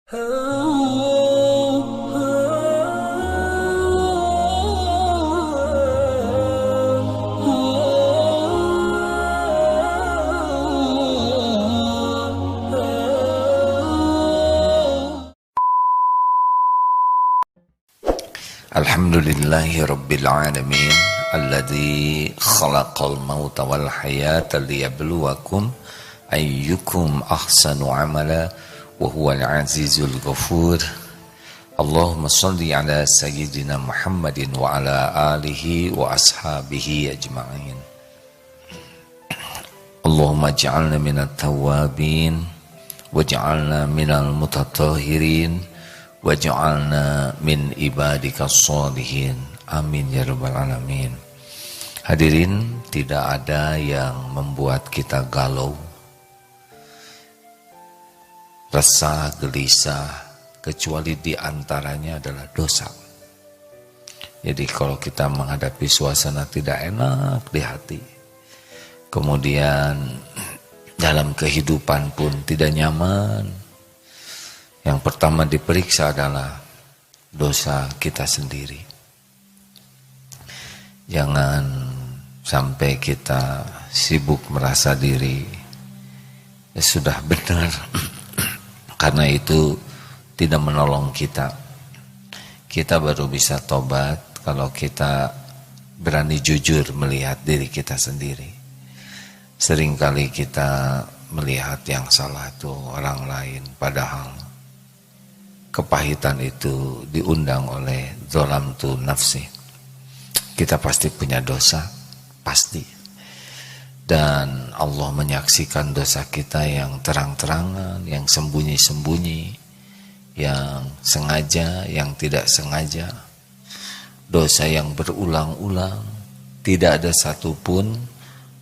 Alhamdulillahi Rabbil Alamin alladzi khalaqal mauta wal hayata liyabluwakum ayyukum ahsanu amala wa huwal azizul ghafur. Allahumma salli ala sayyidina Muhammadin wa ala alihi wa ashabihi ajma'in. Allahumma ij'alna minat tawwabin waj'alna minal mutatahhirin waj'alna min ibadika sholihin. Amin ya rabbal alamin. Hadirin, tidak ada yang membuat kita galau, resah, gelisah, kecuali diantaranya adalah dosa. Jadi kalau kita menghadapi suasana tidak enak di hati, kemudian dalam kehidupan pun tidak nyaman, yang pertama diperiksa adalah dosa kita sendiri. Jangan sampai kita sibuk merasa diri sudah benar, karena itu tidak menolong kita. Kita baru bisa tobat kalau kita berani jujur melihat diri kita sendiri. Seringkali kita melihat yang salah itu orang lain, padahal kepahitan itu diundang oleh zalamtu nafsi. Kita pasti punya dosa, pasti. Dan Allah menyaksikan dosa kita yang terang-terangan, yang sembunyi-sembunyi, yang sengaja, yang tidak sengaja. Dosa yang berulang-ulang, tidak ada satupun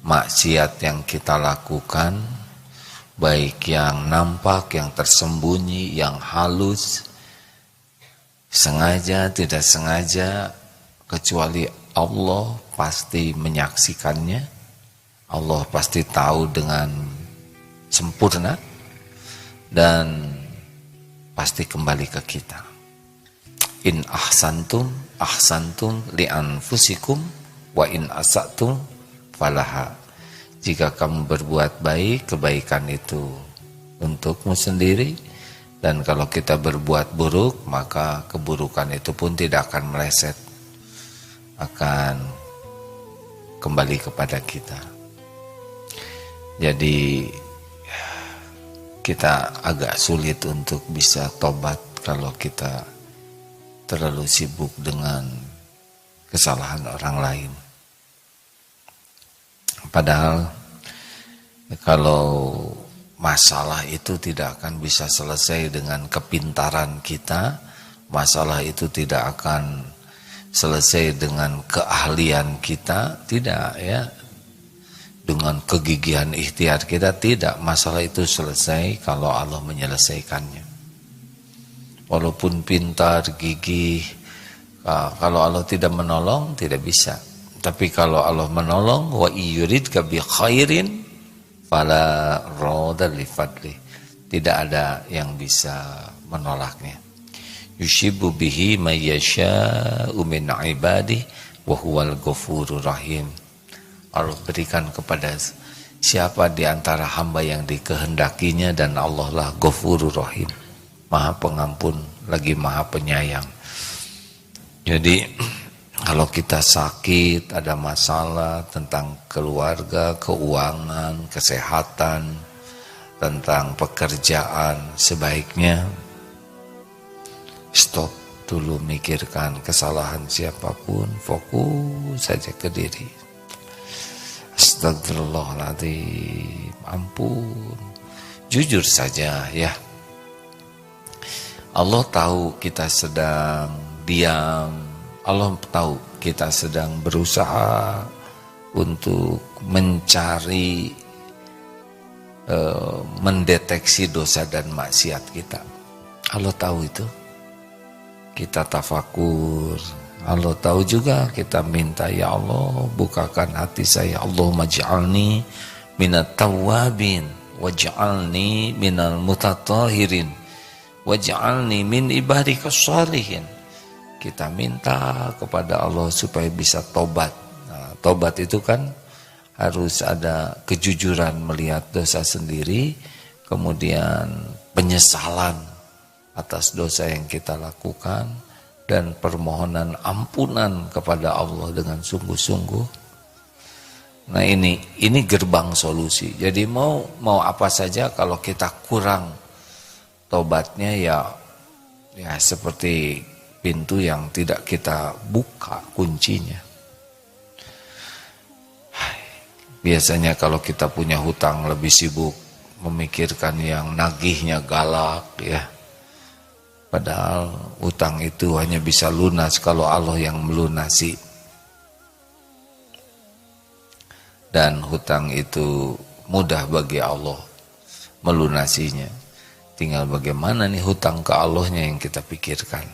maksiat yang kita lakukan, baik yang nampak, yang tersembunyi, yang halus, sengaja, tidak sengaja, kecuali Allah pasti menyaksikannya. Allah pasti tahu dengan sempurna dan pasti kembali ke kita. In ahsantum ahsantum li anfusikum wa in asatum falaha. Jika kamu berbuat baik, kebaikan itu untukmu sendiri. Dan kalau kita berbuat buruk, maka keburukan itu pun tidak akan meleset, akan kembali kepada kita. Jadi kita agak sulit untuk bisa tobat kalau kita terlalu sibuk dengan kesalahan orang lain. Padahal kalau masalah itu tidak akan bisa selesai dengan kepintaran kita, masalah itu tidak akan selesai dengan keahlian kita, tidak ya, dengan kegigihan ikhtiar kita, tidak. Masalah itu selesai kalau Allah menyelesaikannya. Walaupun pintar, gigih, kalau Allah tidak menolong, tidak bisa. Tapi kalau Allah menolong, wa yuridka bi khairin fala radda li fadli, tidak ada yang bisa menolaknya. Yushibu bihi may yasha'u min ibadi wa huwal ghafurur rahim. Allah berikan kepada siapa di antara hamba yang dikehendakinya, dan Allah lah Ghafurur Rahim, Maha Pengampun lagi Maha Penyayang. Jadi kalau kita sakit, ada masalah tentang keluarga, keuangan, kesehatan, tentang pekerjaan, sebaiknya stop dulu mikirkan kesalahan siapapun, fokus saja ke diri. Astagfirullahaladzim, ampun, jujur saja ya. Allah tahu kita sedang diam, Allah tahu kita sedang berusaha untuk mencari, mendeteksi dosa dan maksiat kita. Allah tahu itu. Kita tafakur, Allah tahu juga, kita minta, ya Allah bukakan hati saya, Allahumma ij'alni minat tawwabin waj'alni minal mutatahhirin waj'alni min ibadikas shalihin. Kita minta kepada Allah supaya bisa tobat. Nah, tobat itu kan harus ada kejujuran melihat dosa sendiri, kemudian penyesalan atas dosa yang kita lakukan, dan permohonan ampunan kepada Allah dengan sungguh-sungguh. Nah ini gerbang solusi. Jadi mau apa saja kalau kita kurang tobatnya ya seperti pintu yang tidak kita buka kuncinya. Biasanya kalau kita punya hutang lebih sibuk memikirkan yang nagihnya galak ya. Padahal hutang itu hanya bisa lunas kalau Allah yang melunasi. Dan hutang itu mudah bagi Allah melunasinya. Tinggal bagaimana nih hutang ke Allahnya yang kita pikirkan.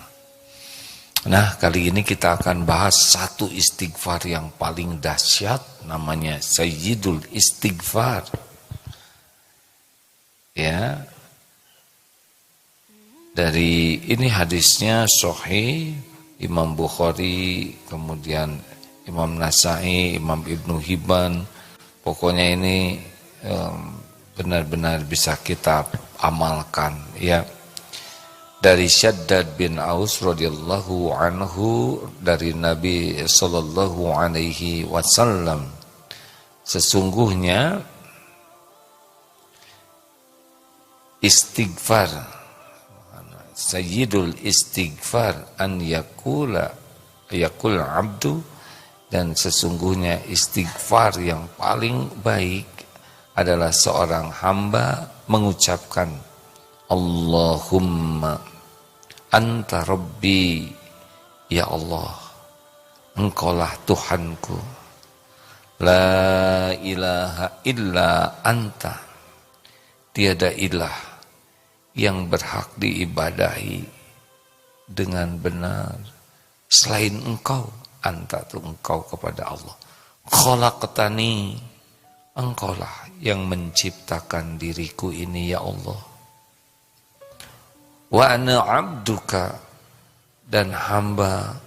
Nah, kali ini kita akan bahas satu istighfar yang paling dahsyat, namanya Sayyidul Istighfar. Ya. Dari ini hadisnya sahih, Imam Bukhari, kemudian Imam Nasai, Imam Ibnu Hibban. Pokoknya ini benar-benar bisa kita amalkan ya. Dari Syaddad bin Aus radhiyallahu anhu dari Nabi sallallahu alaihi wasallam, sesungguhnya istighfar, sayyidul istighfar an yakul abdu, dan sesungguhnya istighfar yang paling baik adalah seorang hamba mengucapkan Allahumma anta rabbi, ya Allah engkaulah Tuhanku, la ilaha illa anta, tiada ilah yang berhak diibadahi dengan benar selain engkau. Anta itu engkau kepada Allah. Khalaqtani, engkaulah yang menciptakan diriku ini ya Allah. Wa ana abduka, dan hamba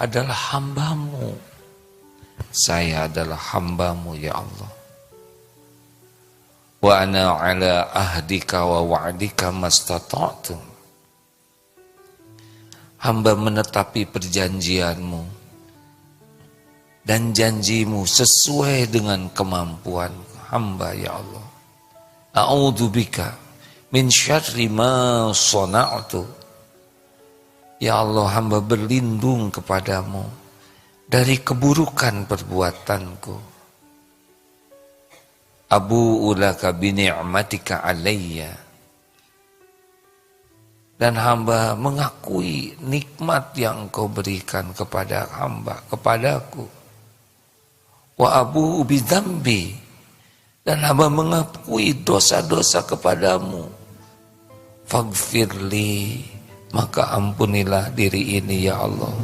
adalah hambamu. Saya adalah hambamu ya Allah. Wa ana ala ahdika wa wa'dika mastata'tu, hamba menetapi perjanjianmu dan janjimu sesuai dengan kemampuan hamba ya Allah. A'udzubika min syarri ma sana'tu, ya Allah hamba berlindung kepadamu dari keburukan perbuatanku. Abu'u laka bi ni'matika alayya, dan hamba mengakui nikmat yang engkau berikan kepada hamba, kepadaku. Wa abu'u bi dzambi, dan hamba mengakui dosa-dosa kepadamu. Faghfirli, maka ampunilah diri ini ya Allah.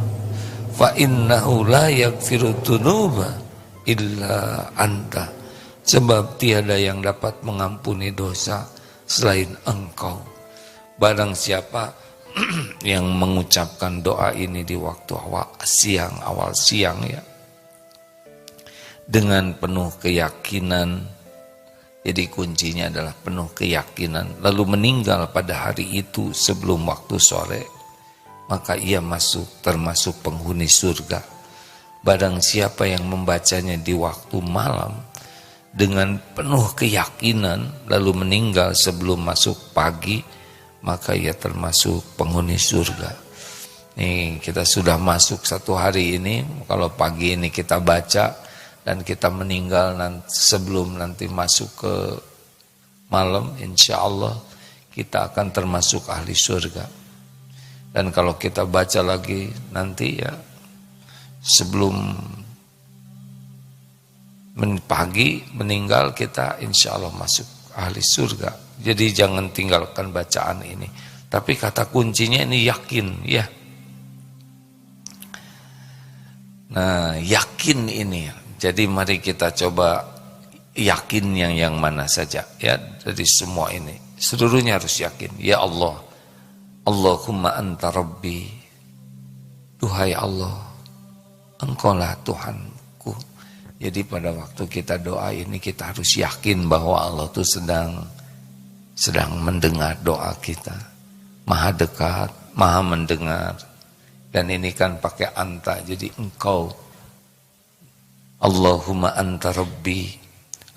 Fa innahu la yaghfiru dzunuba illa anta, sebab tiada yang dapat mengampuni dosa selain engkau. Barang siapa yang mengucapkan doa ini di waktu awal siang ya, dengan penuh keyakinan, jadi kuncinya adalah penuh keyakinan, lalu meninggal pada hari itu sebelum waktu sore, maka ia termasuk penghuni surga. Barang siapa yang membacanya di waktu malam dengan penuh keyakinan, lalu meninggal sebelum masuk pagi, maka ia termasuk penghuni surga. Nih kita sudah masuk satu hari ini, kalau pagi ini kita baca dan kita meninggal sebelum nanti masuk ke malam, insya Allah kita akan termasuk ahli surga. Dan kalau kita baca lagi nanti ya sebelum pagi meninggal, kita insya Allah masuk ahli surga. Jadi jangan tinggalkan bacaan ini. Tapi kata kuncinya ini yakin ya. Nah yakin ini. Jadi mari kita coba yakin yang mana saja ya, dari semua ini. Seluruhnya harus yakin. Ya Allah, Allahumma anta rabbi, duhai Allah, engkaulah Tuhanku. Jadi pada waktu kita doa ini kita harus yakin bahwa Allah itu sedang mendengar doa kita. Maha dekat, maha mendengar. Dan ini kan pakai anta, jadi engkau. Allahumma anta rabbi,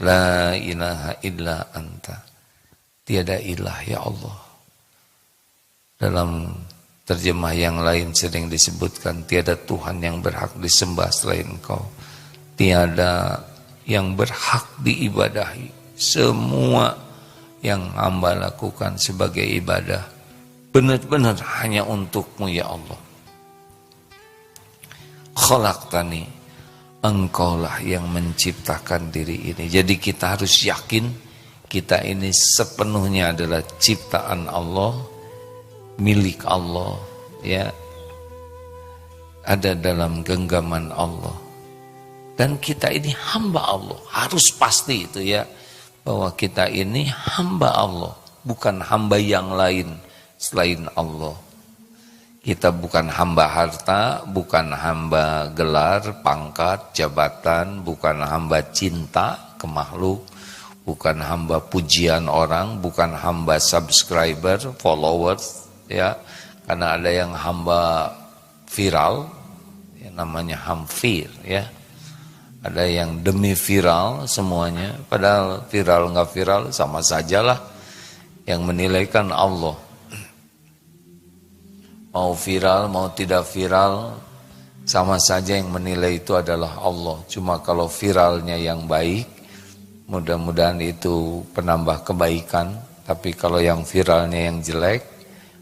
la ilaha illa anta. Tiada ilah ya Allah. Dalam terjemah yang lain sering disebutkan, tiada Tuhan yang berhak disembah selain Engkau. Tiada yang berhak diibadahi. Semua yang hamba lakukan sebagai ibadah benar-benar hanya untuk-Mu ya Allah. Khalaqtani, Engkaulah yang menciptakan diri ini. Jadi kita harus yakin kita ini sepenuhnya adalah ciptaan Allah, milik Allah, ya, ada dalam genggaman Allah. Dan kita ini hamba Allah, harus pasti itu ya, bahwa kita ini hamba Allah, bukan hamba yang lain selain Allah. Kita bukan hamba harta, bukan hamba gelar, pangkat, jabatan, bukan hamba cinta ke makhluk, bukan hamba pujian orang, bukan hamba subscriber, followers, ya, karena ada yang hamba viral, ya, namanya hamfir, ya, ada yang demi viral semuanya, padahal viral nggak viral sama sajalah, yang menilai kan Allah. Mau viral mau tidak viral sama saja, yang menilai itu adalah Allah. Cuma kalau viralnya yang baik, mudah-mudahan itu penambah kebaikan, tapi kalau yang viralnya yang jelek,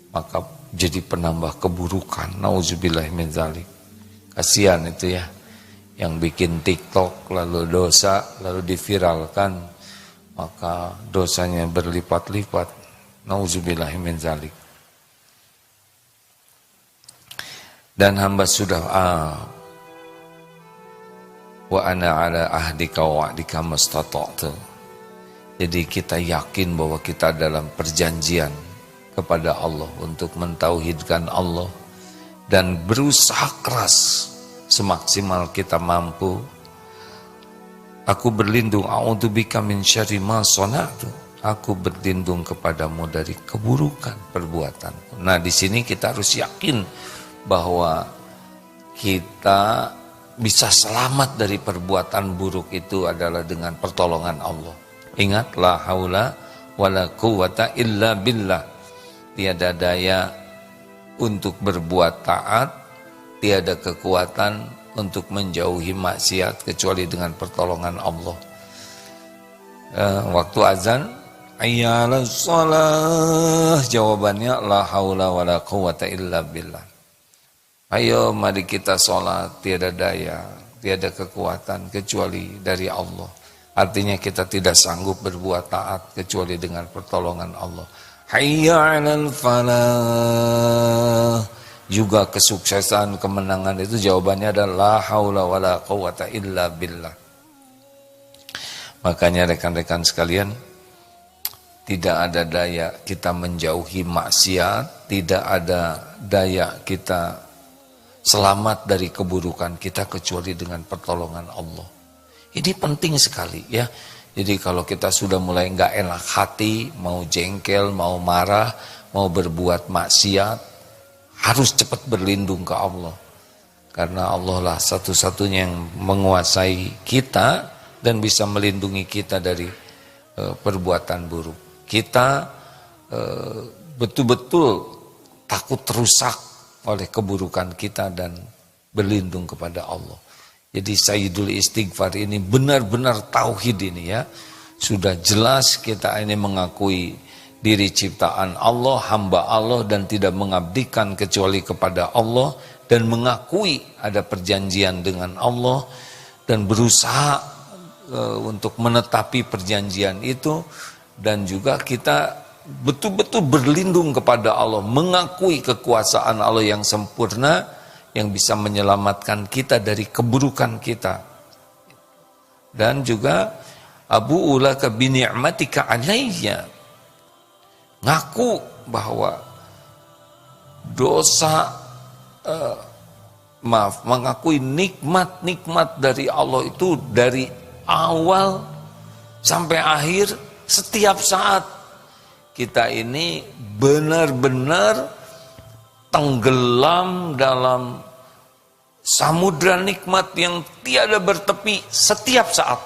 maka jadi penambah keburukan. Nauzubillah min dzalik. Kasihan itu ya, yang bikin TikTok lalu dosa lalu diviralkan, maka dosanya berlipat-lipat. Nauzubillah min dzalik. Dan hamba sudah wa ana ala ahdika wa wa'dika mastata'tu. Jadi kita yakin bahwa kita dalam perjanjian kepada Allah untuk mentauhidkan Allah dan berusaha keras semaksimal kita mampu. Aku berlindung, a'udzubika min syarri ma sana'tu. Aku berlindung kepadamu dari keburukan perbuatan. Nah, di sini kita harus yakin bahwa kita bisa selamat dari perbuatan buruk itu adalah dengan pertolongan Allah. Ingat, la haula wala quwata illa billah. Tiada daya untuk berbuat taat, tiada kekuatan untuk menjauhi maksiat kecuali dengan pertolongan Allah. Waktu azan, hayya 'alas shalah, jawabannya la haula wala quwata illa billah. Ayo mari kita sholat, tiada daya, tiada kekuatan kecuali dari Allah. Artinya kita tidak sanggup berbuat taat kecuali dengan pertolongan Allah. Hayya 'alal falah. Juga kesuksesan, kemenangan itu jawabannya adalah la haula wala quwata illa billah. Makanya rekan-rekan sekalian, tidak ada daya kita menjauhi maksiat, tidak ada daya kita selamat dari keburukan kita kecuali dengan pertolongan Allah. Ini penting sekali ya. Jadi kalau kita sudah mulai nggak enak hati, mau jengkel, mau marah, mau berbuat maksiat, harus cepat berlindung ke Allah. Karena Allah lah satu-satunya yang menguasai kita dan bisa melindungi kita dari perbuatan buruk. Kita betul-betul takut rusak oleh keburukan kita dan berlindung kepada Allah. Jadi Sayyidul Istighfar ini benar-benar tauhid ini ya. Sudah jelas kita ini mengakui diri ciptaan Allah, hamba Allah dan tidak mengabdikan kecuali kepada Allah, dan mengakui ada perjanjian dengan Allah dan berusaha untuk menetapi perjanjian itu, dan juga kita betul-betul berlindung kepada Allah, mengakui kekuasaan Allah yang sempurna yang bisa menyelamatkan kita dari keburukan kita. Dan juga abu ulaka bi ni'matika alayya, ngaku bahwa dosa, mengakui nikmat-nikmat dari Allah itu dari awal sampai akhir, setiap saat kita ini benar-benar tenggelam dalam samudra nikmat yang tiada bertepi setiap saat.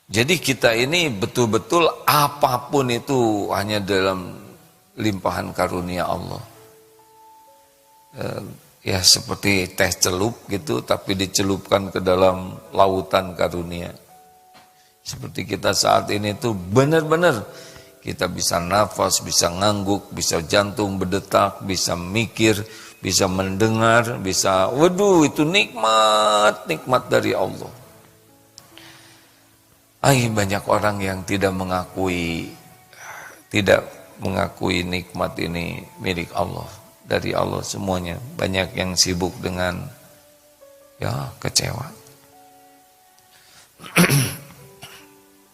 Jadi kita ini betul-betul apapun itu hanya dalam limpahan karunia Allah. Ya seperti teh celup gitu, tapi dicelupkan ke dalam lautan karunia. Seperti kita saat ini tuh benar-benar kita bisa nafas, bisa ngangguk, bisa jantung berdetak, bisa mikir, bisa mendengar, bisa, waduh itu nikmat dari Allah. Banyak orang yang tidak mengakui nikmat ini milik Allah, dari Allah semuanya. Banyak yang sibuk dengan kecewa.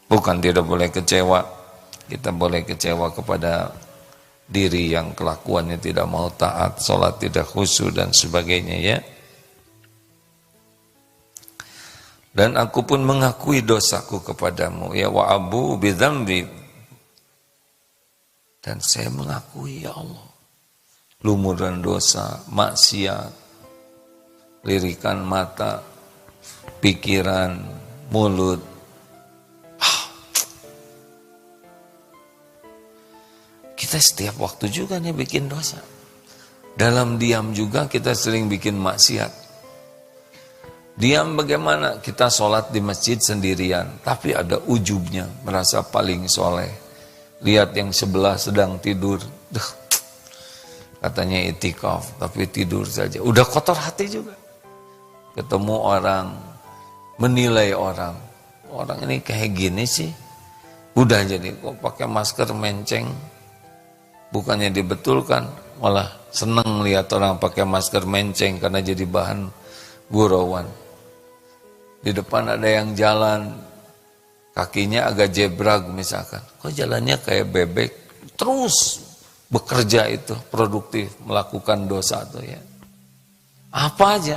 Bukan tidak boleh kecewa, kita boleh kecewa kepada diri yang kelakuannya tidak mau taat, sholat tidak khusyuk dan sebagainya ya. Dan aku pun mengakui dosaku kepadamu, ya wa abu bidzambi. Dan saya mengakui ya Allah, lumuran dosa, maksiat, lirikan mata, pikiran, mulut. Kita setiap waktu juga nih bikin dosa. Dalam diam juga kita sering bikin maksiat. Diam bagaimana? Kita sholat di masjid sendirian, tapi ada ujubnya, merasa paling soleh. Lihat yang sebelah sedang tidur, katanya itikaf, tapi tidur saja. Udah kotor hati juga. Ketemu orang, menilai orang ini kayak gini sih. Udah jadi kok pakai masker menceng, bukannya dibetulkan, malah seneng lihat orang pakai masker menceng karena jadi bahan gurauan. Di depan ada yang jalan, kakinya agak jebrag misalkan. Kok jalannya kayak bebek? Terus bekerja itu, produktif, melakukan dosa tuh ya. Apa aja.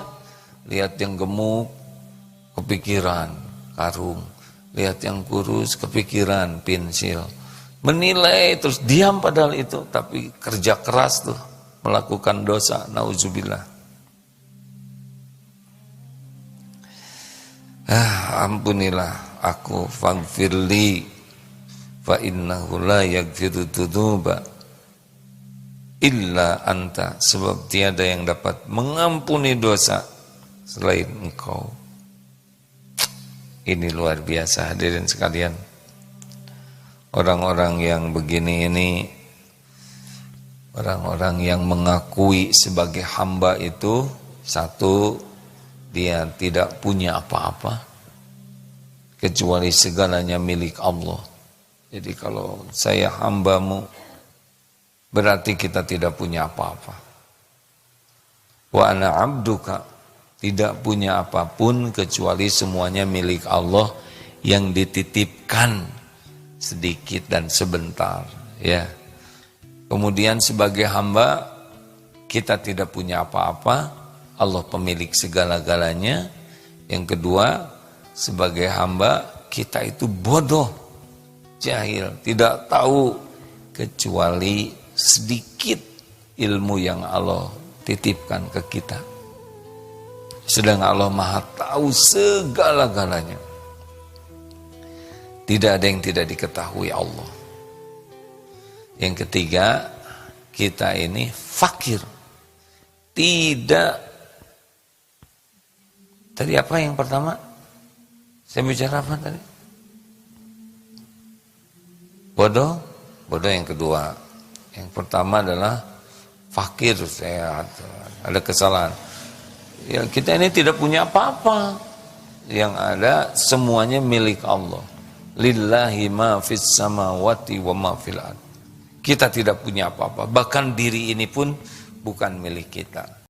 Lihat yang gemuk, kepikiran karung. Lihat yang kurus, kepikiran pensil. Menilai, terus diam padahal itu. Tapi kerja keras tuh, melakukan dosa, nauzubillah. Ampunilah aku, faghfirli fa innahu la yaghfiru dzunuba illa anta, sebab tiada yang dapat mengampuni dosa selain engkau. Ini luar biasa hadirin sekalian. Orang-orang yang begini ini, orang-orang yang mengakui sebagai hamba itu, satu, dia tidak punya apa-apa kecuali segalanya milik Allah. Jadi kalau saya hambamu, berarti kita tidak punya apa-apa. Wa ana abduka, tidak punya apapun kecuali semuanya milik Allah yang dititipkan sedikit dan sebentar ya. Kemudian sebagai hamba kita tidak punya apa-apa, Allah pemilik segala-galanya. Yang kedua, sebagai hamba kita itu bodoh, jahil, tidak tahu kecuali sedikit ilmu yang Allah titipkan ke kita. Sedang Allah Maha tahu segala-galanya. Tidak ada yang tidak diketahui Allah. Yang ketiga, kita ini fakir. Tidak. Tadi apa yang pertama? Saya bicara apa tadi? Bodoh. Bodoh yang kedua. Yang pertama adalah fakir. Saya ada kesalahan. Ya, kita ini tidak punya apa-apa. Yang ada semuanya milik Allah. Lillahi ma fis samawati wa ma fil ard. Kita tidak punya apa-apa. Bahkan diri ini pun bukan milik kita.